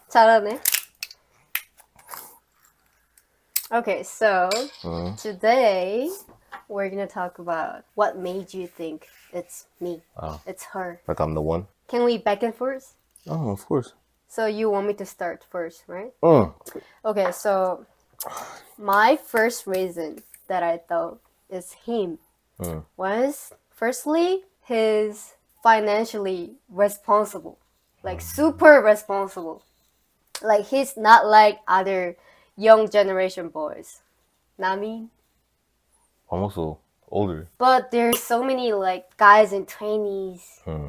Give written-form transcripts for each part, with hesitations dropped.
잘하네. Okay, so today we're gonna talk about what made you think it's me, it's her. Like I'm the one? Can we back and forth? Oh, of course. So you want me to start first, right? Okay, so my first reason that I thought is him was firstly his financially responsible, like super responsible. Like he's not like other young generation boys. Not me. I'm also older. But there's so many like guys in 20s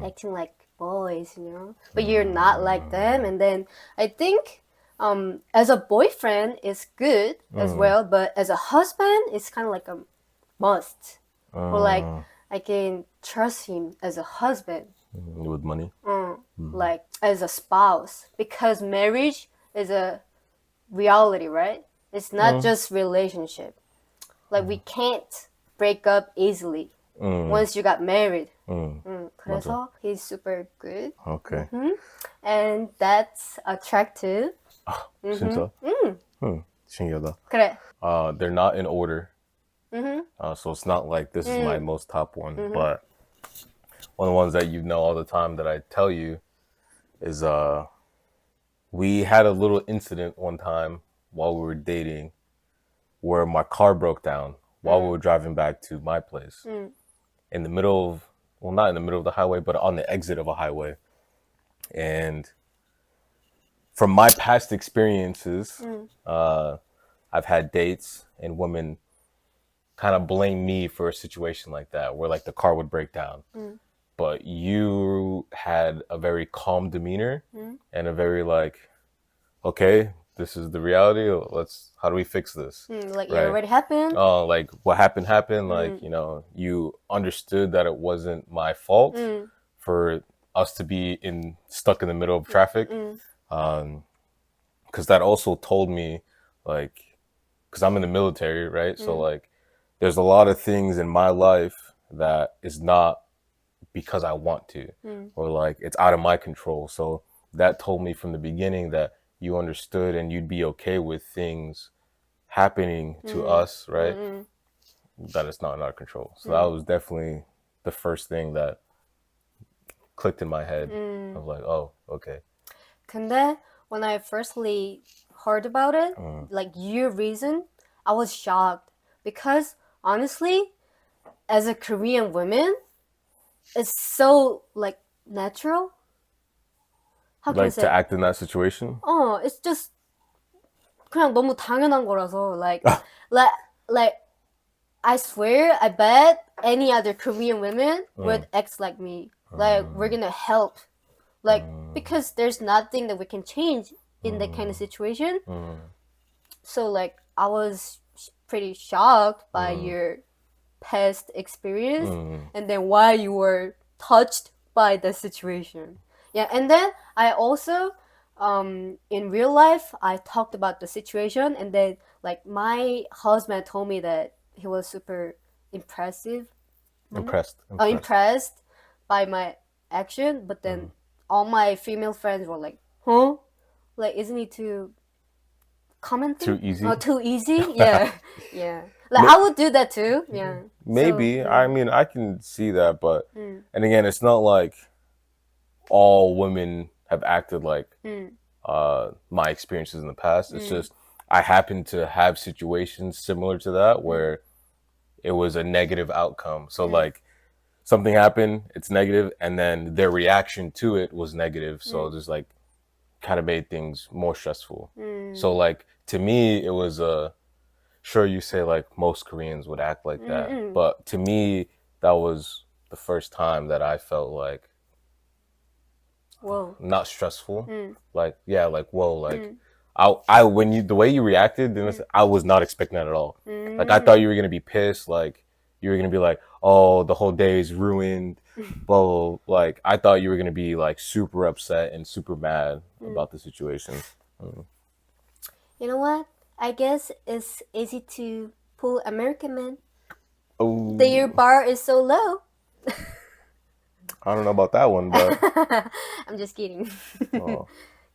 acting like boys, you know. But you're not like them. And then I think as a boyfriend it's good as well, but as a husband it's kind of like a must. Or like I can trust him as a husband. With money. Like as a spouse, because marriage is a reality, right? It's not just relationship. Like we can't break up easily once you got married. 그래서 he's super good. Okay. And that's attractive. 진짜? 신기하다. 그래. They're not in order. So it's not like this is my most top one. But one of the ones that you know all the time that I tell you is we had a little incident one time while we were dating where my car broke down while we were driving back to my place in the middle of, well, not in the middle of the highway, but on the exit of a highway. And from my past experiences, I've had dates and women kind of blame me for a situation like that where like the car would break down. But you had a very calm demeanor and a very like, okay, this is the reality. How do we fix this? Like it already happened. Like what happened. Like, you know, you understood that it wasn't my fault for us to be stuck in the middle of traffic. Because that also told me, like, because I'm in the military, right? So like, there's a lot of things in my life that is not because I want to, or like it's out of my control. So that told me from the beginning that you understood and you'd be okay with things happening to us, right? That it's not in our control. So that was definitely the first thing that clicked in my head. I was like, oh, okay. 근데 when I firstly heard about it, like your reason, I was shocked because honestly, as a Korean woman, it's so like natural. How can I Like say? to act in that situation? It's just 그냥 너무 당연한 거라서 like I swear I bet any other Korean women would act like me. Like we're gonna help. Like because there's nothing that we can change in that kind of situation. So like I was pretty shocked by your past experience and then why you were touched by the situation. Yeah, and then I also in real life I talked about the situation and then like my husband told me that he was super Impressed. impressed by my action, but then all my female friends were like, huh? Like isn't it too commenting? Too easy? Oh, too easy? Yeah. Yeah. Like I would do that too. Yeah. Maybe. So, I mean, I can see that, but and again, it's not like all women have acted like my experiences in the past. It's just I happen to have situations similar to that where it was a negative outcome. So like something happened, it's negative, and then their reaction to it was negative. So just like kind of made things more stressful. So like to me, it was sure you say like most Koreans would act like that, but to me, that was the first time that I felt like whoa. not stressful. Like yeah, like whoa, like I when you the way you reacted, then I was not expecting that at all. Like I thought you were gonna be pissed, like you were gonna be like, oh, the whole day is ruined, blah, blah, blah. Like I thought you were gonna be like super upset and super mad about the situation. You know what? I guess it's easy to pull American men. Oh, Their bar is so low. I don't know about that one, but I'm just kidding. 어,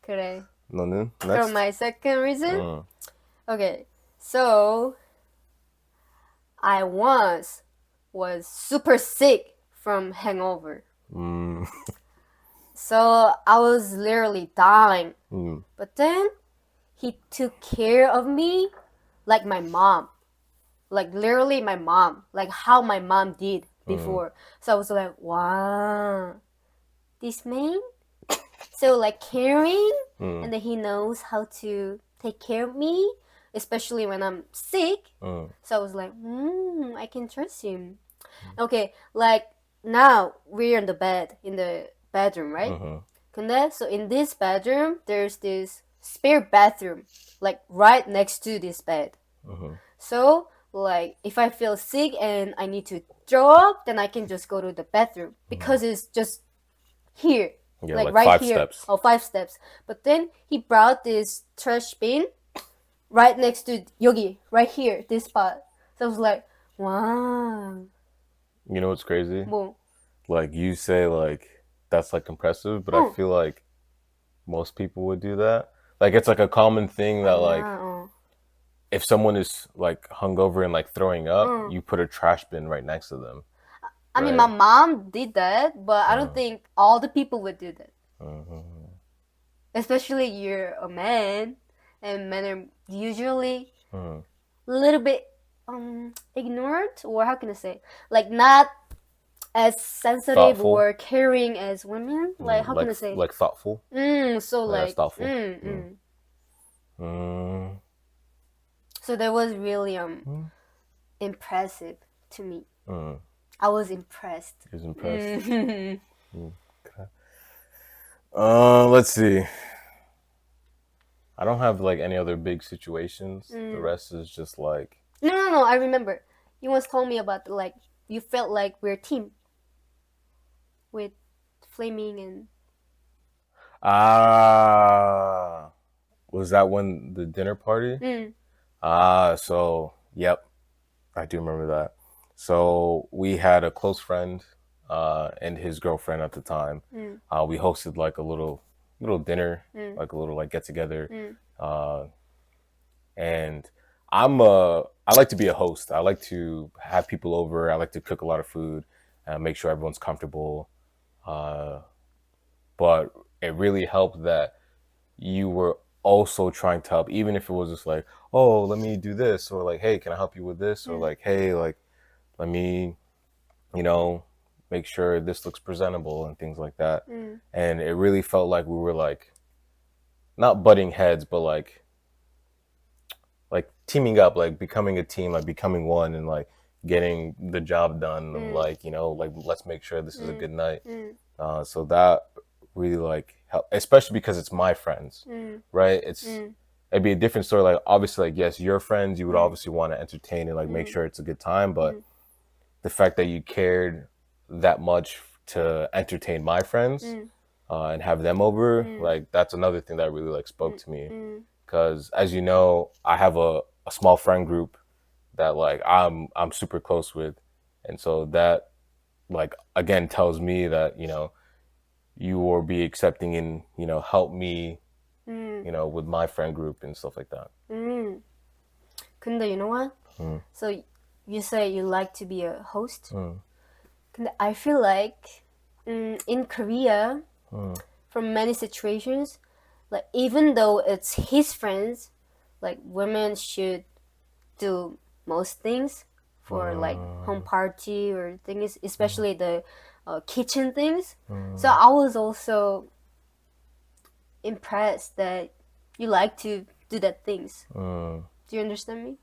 그래. 너는 그럼 next. my second reason? Okay, so I once was super sick from hangover. So I was literally dying. But then he took care of me like my mom. Like literally my mom. Like how my mom did before. So I was like, wow, this man? So like caring, and then he knows how to take care of me, especially when I'm sick. So I was like, I can trust him. Okay, like now we're in the bed, in the bedroom, right? 근데 so in this bedroom, there's this spare bathroom, like right next to this bed. So like if I feel sick and I need to throw up, then I can just go to the bathroom because it's just here. Yeah, like like right 5 here. steps. Oh, 5 steps. But then he brought this trash bin right next to 여기, right here, this spot. So I was like, wow. You know what's crazy? 뭐? Like you say like that's like impressive, but I feel like most people would do that. Like it's like a common thing that like if someone is like hungover and like throwing up, you put a trash bin right next to them. I mean, my mom did that, but I don't think all the people would do that. Especially you're a man, and men are usually a little bit ignorant, or how can I say, like not as sensitive Thoughtful. or caring as women. Like how can I say? Like thoughtful. So like thoughtful. So that was really impressive to me. I was impressed. He was impressed. Okay. Let's see. I don't have like any other big situations. The rest is just like No. I remember you once told me about like you felt like we're a team with Flaming and. Was that when the dinner party? So yep, I do remember that. So we had a close friend and his girlfriend at the time. We hosted like a little dinner, like a little like get together. And I like to be a host. I like to have people over. I like to cook a lot of food and make sure everyone's comfortable. But it really helped that you were also trying to help, even if it was just like, oh, let me do this, or like, hey, can I help you with this, or like, hey, like, let me, make sure this looks presentable and things like that. And it really felt like we were like, not butting heads, but like teaming up, like becoming a team, like becoming one, and like getting the job done, and like like let's make sure this is a good night. So that really like helped, especially because it's my friends, right? It'd be a different story. Like obviously, like yes, your friends, you would obviously want to entertain and like make sure it's a good time, but the fact that you cared that much to entertain my friends and have them over, like that's another thing that really like spoke to me. Because as you know, I have a small friend group that like I'm super close with, and so that like again tells me that you will be accepting and help me with my friend group and stuff like that. 근데 you know what? So you say you like to be a host. 근데 I feel like in Korea, from many situations, like even though it's his friends, like women should do most things for like home party or things, especially the kitchen things. So I was also impressed that you like to do that things. Do you understand me?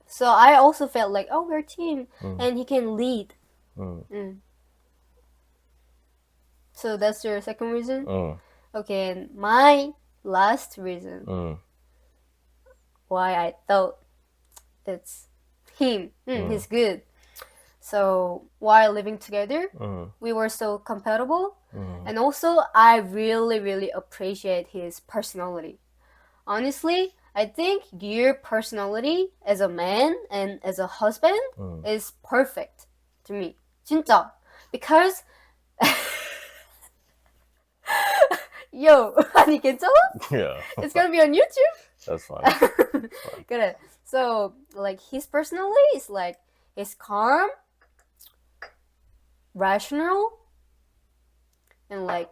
So I also felt like, oh, we're a team, and he can lead. So that's your second reason? Okay, and my last reason why I thought it's him. He's good. So while living together, we were so compatible. And also, I really, really appreciate his personality. Honestly, I think your personality as a man and as a husband is perfect to me. 진짜. because yo, 아니 괜찮아? Yeah. It's gonna be on YouTube. That's fine. 그래. So like his personality is like he's calm, rational, and like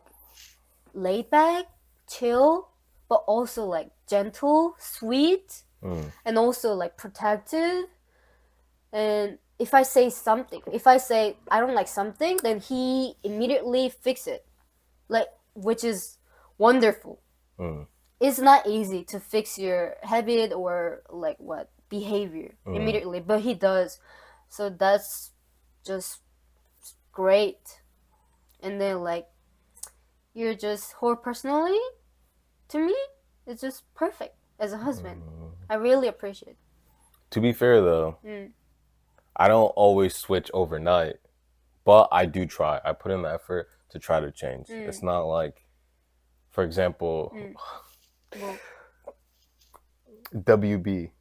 laid back, chill, but also like gentle, sweet, and also like protective. And if I say I don't like something, then he immediately fix it, like, which is wonderful. It's not easy to fix your habit or like what behavior immediately, but he does. So that's just great. And then like you're just whole personality to me, it's just perfect as a husband. I really appreciate it. To be fair though, I don't always switch overnight, but I do try. I put in the effort to try to change. It's not like, for example, Well, WB.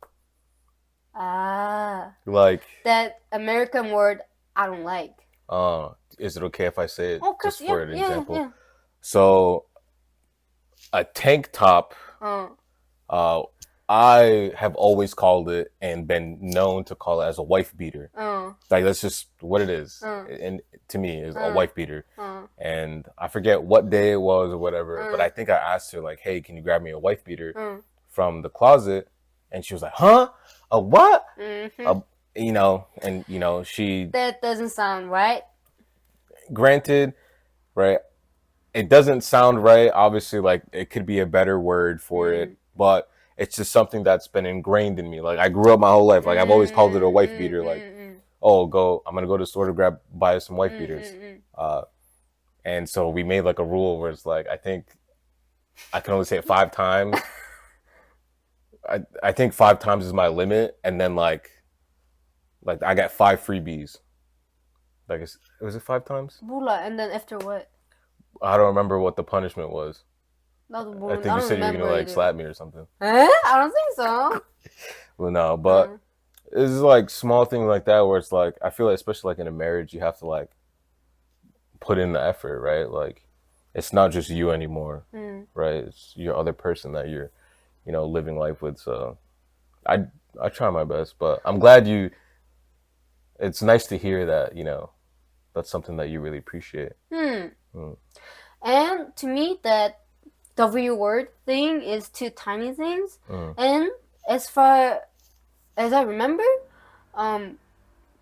Like that American word I don't like. Is it okay if I say it? Oh, just for an example. Yeah. So, a tank top. I have always called it and been known to call it as a wife beater. Like that's just what it is. And to me, is a wife beater. And I forget what day it was or whatever, but I think I asked her like, "Hey, can you grab me a wife beater from the closet?" And she was like, "Huh? A what?" You know, and you know, she. That doesn't sound right. Granted, right? It doesn't sound right. Obviously, like it could be a better word for it, but it's just something that's been ingrained in me. Like I grew up my whole life. Like I've always called it a wife beater. Like, oh, I'm gonna go to the store to buy some wife beaters. And so we made like a rule where it's like I think I can only say it 5 times. I think 5 times is my limit, and then like I got 5 freebies. Like was it 5 times? Bula, and then after what? I don't remember what the punishment was. I think you said you were gonna like slap me or something. I don't think so. Well, no, but it's like small things like that where it's like I feel like especially like in a marriage you have to like put in the effort, right? Like it's not just you anymore, right? It's your other person that you're, you know, living life with. So I try my best, but I'm glad you. It's nice to hear that, you know, that's something that you really appreciate. And to me, that W word thing is 2 tiny things. And as far as I remember,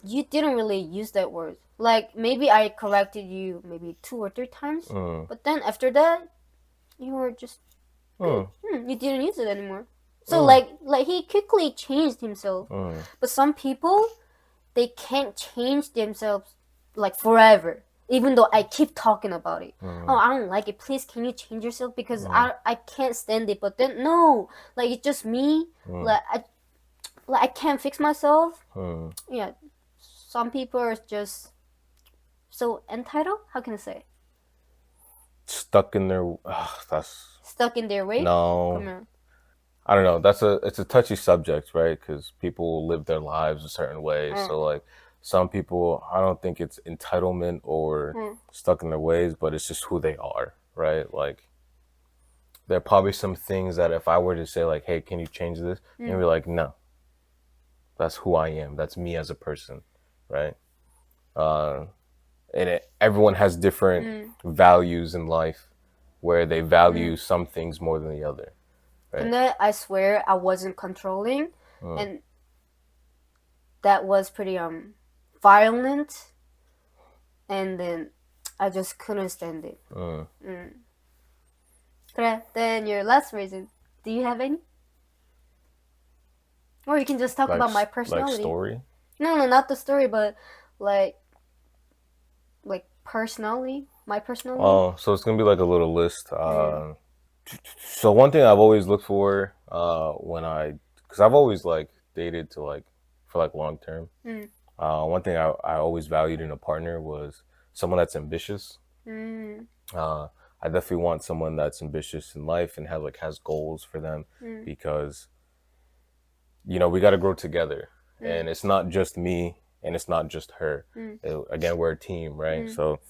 you didn't really use that word. Like maybe I corrected you maybe 2 or 3 times, but then after that, you were just you didn't use it anymore. So like he quickly changed himself. But some people, they can't change themselves like forever. Even though I keep talking about it. Oh, I don't like it. Please, can you change yourself? Because I can't stand it. But then, no. Like, it's just me. Like, I can't fix myself. Yeah. Some people are just so entitled. How can I say? Stuck in their... Stuck in their way? No. I don't know. It's a touchy subject, right? Because people live their lives a certain way. So, like... Some people, I don't think it's entitlement or stuck in their ways, but it's just who they are, right? Like, there are probably some things that if I were to say, like, hey, can you change this? And you're like, no. That's who I am. That's me as a person, right? And everyone has different values in life where they value some things more than the other, right? And then I swear I wasn't controlling. And that was pretty... violent, and then I just couldn't stand it. K래, then your last reason. Do you have any? Or you can just talk about my personality. Like story? No, not the story, but like personality. My personality. Oh, so it's gonna be like a little list. So one thing I've always looked for because I've always like dated to like for like long term. One thing I always valued in a partner was someone that's ambitious. I definitely want someone that's ambitious in life and has goals for them because, you know, we got to grow together. And it's not just me and it's not just her. Again, we're a team, right? So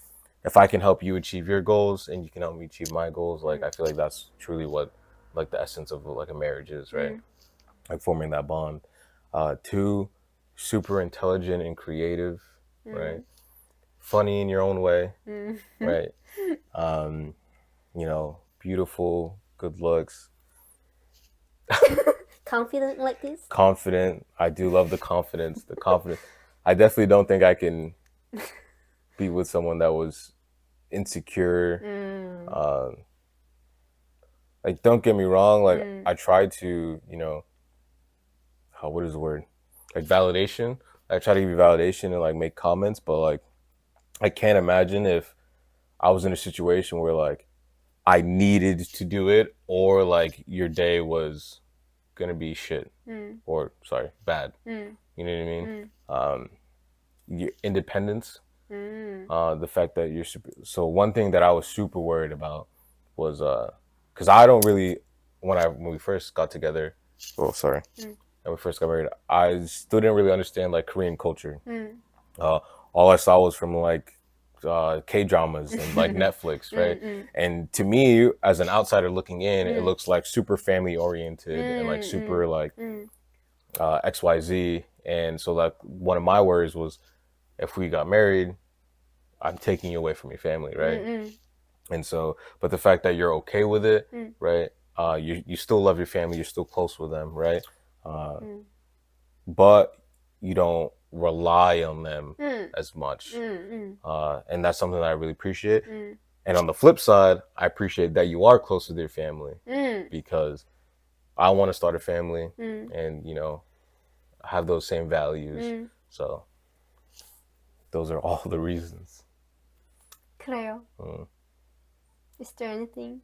if I can help you achieve your goals and you can help me achieve my goals, like I feel like that's truly what like the essence of like a marriage is, right? Like forming that bond. Two, super intelligent and creative, right? Funny in your own way, right? You know, beautiful, good looks, Confident like this? confident. I do love the confidence. The confidence. I definitely don't think I can be with someone that was insecure. Like, don't get me wrong. Like, I tried to, you know, what is the word? Like validation. I try to give you validation and like make comments, but like, I can't imagine if I was in a situation where like I needed to do it or like your day was gonna be shit or sorry, bad. You know what I mean? Your independence, the fact that you're super. So one thing that I was super worried about was because I don't really when we first got together. Oh, sorry. When we first got married, I still didn't really understand like Korean culture. All I saw was from like K-dramas and like Netflix, right? And to me, as an outsider looking in, it looks like super family oriented and like super like XYZ. And so like one of my worries was if we got married, I'm taking you away from your family, right? And so, but the fact that you're okay with it, right? You still love your family, you're still close with them, right? But you don't rely on them as much. And that's something that I really appreciate. And on the flip side, I appreciate that you are close with your family because I want to start a family and, you know, have those same values. So those are all the reasons. 그래요. Is there anything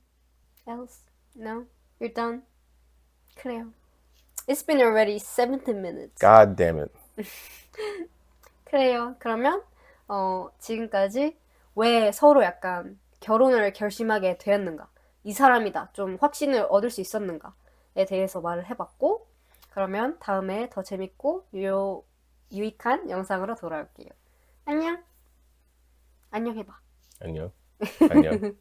else? No? You're done? 그래요. It's been already 17 minutes. God damn it. 그래요. 그러면 지금까지 왜 서로 약간 결혼을 결심하게 되었는가, 이 사람이다 좀 확신을 얻을 수 있었는가에 대해서 말을 해봤고, 그러면 다음에 더 재밌고 유익한 영상으로 돌아올게요. 안녕. 안녕 해봐. 안녕. 안녕.